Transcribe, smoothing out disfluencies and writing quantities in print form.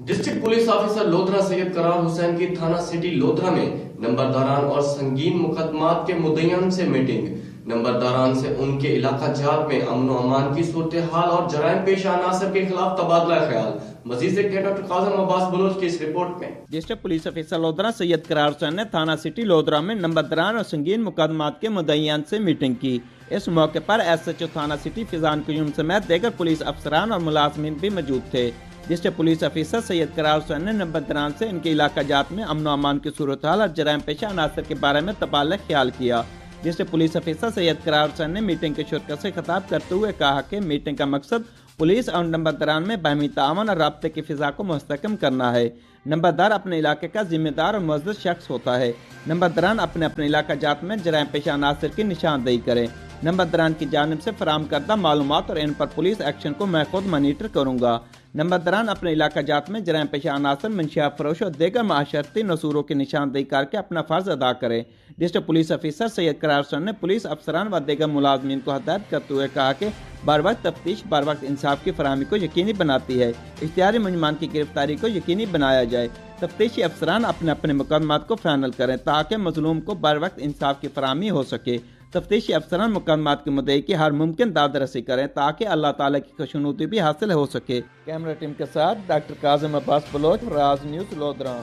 District police officer Lodhra سید قرار حسین کی تھانہ سٹی لودھرا میں نمبرداران اور سنگین مقدمات کے مدعیان سے میٹنگ۔ نمبرداران سے ان کے علاقہ جات میں امن و امان کی صورتحال اور جرائم پیشہ عناصر کے خلاف تبادلہ خیال۔ مزید دیکھتے ہیں ڈاکٹر قاسم عباس بلوچ کی اس رپورٹ میں۔ ڈسٹرکٹ پولیس آفیسر لودھرا سید قرار حسین نے تھانہ سٹی لودھرا میں نمبرداران اور سنگین مقدمات کے مدعیان سے میٹنگ کی۔ اس موقع پر ایس ایچ او تھانہ سٹی فیضان قیوم سمیت دیگر پولیس افسران اور ملازمین بھی موجود تھے۔ ڈسٹرکٹ پولیس آفیسر سید قرار حسین نے نمبرداران سے ان کے علاقہ جات میں امن و امان کی صورتحال اور جرائم پیشہ عناصر کے بارے میں تبادلہ خیال کیا۔ ڈسٹرکٹ پولیس آفیسر سید قرار حسین نے میٹنگ کے شرکت سے خطاب کرتے ہوئے کہا کہ میٹنگ کا مقصد پولیس اور نمبرداران میں باہمی تعاون اور رابطے کی فضا کو مستحکم کرنا ہے۔ نمبردار اپنے علاقے کا ذمہ دار اور معزز شخص ہوتا ہے۔ نمبرداران اپنے علاقہ جات میں جرائم پیشہ عناصر کی نشاندہی کریں۔ نمبرداران کی جانب سے فراہم کردہ معلومات اور ان پر پولیس ایکشن کو میں خود مانیٹر کروں گا۔ نمبرداران اپنے علاقہ جات میں جرائم پیشہ عناصر، منشیات فروش اور دیگر معاشرتی نصوروں کی نشاندہی کر کے اپنا فرض ادا کریں۔ ڈسٹرکٹ پولیس آفیسر سید قرار حسین نے پولیس افسران و دیگر ملازمین کو ہدایت کرتے ہوئے کہا کہ بر وقت تفتیش بر وقت انصاف کی فراہمی کو یقینی بناتی ہے۔ اشتہاری مجرمان کی گرفتاری کو یقینی بنایا جائے۔ تفتیشی افسران اپنے مقدمات کو فائنل کریں تاکہ مظلوم کو بر وقت انصاف کی فراہمی ہو سکے۔ تفتیشی افسران مقدمات کے مدعی کی ہر ممکن داد رسی کریں تاکہ اللہ تعالیٰ کی خوشنودی بھی حاصل ہو سکے۔ کیمرہ ٹیم کے ساتھ ڈاکٹر قاسم عباس بلوچ، راز نیوز لودھرا۔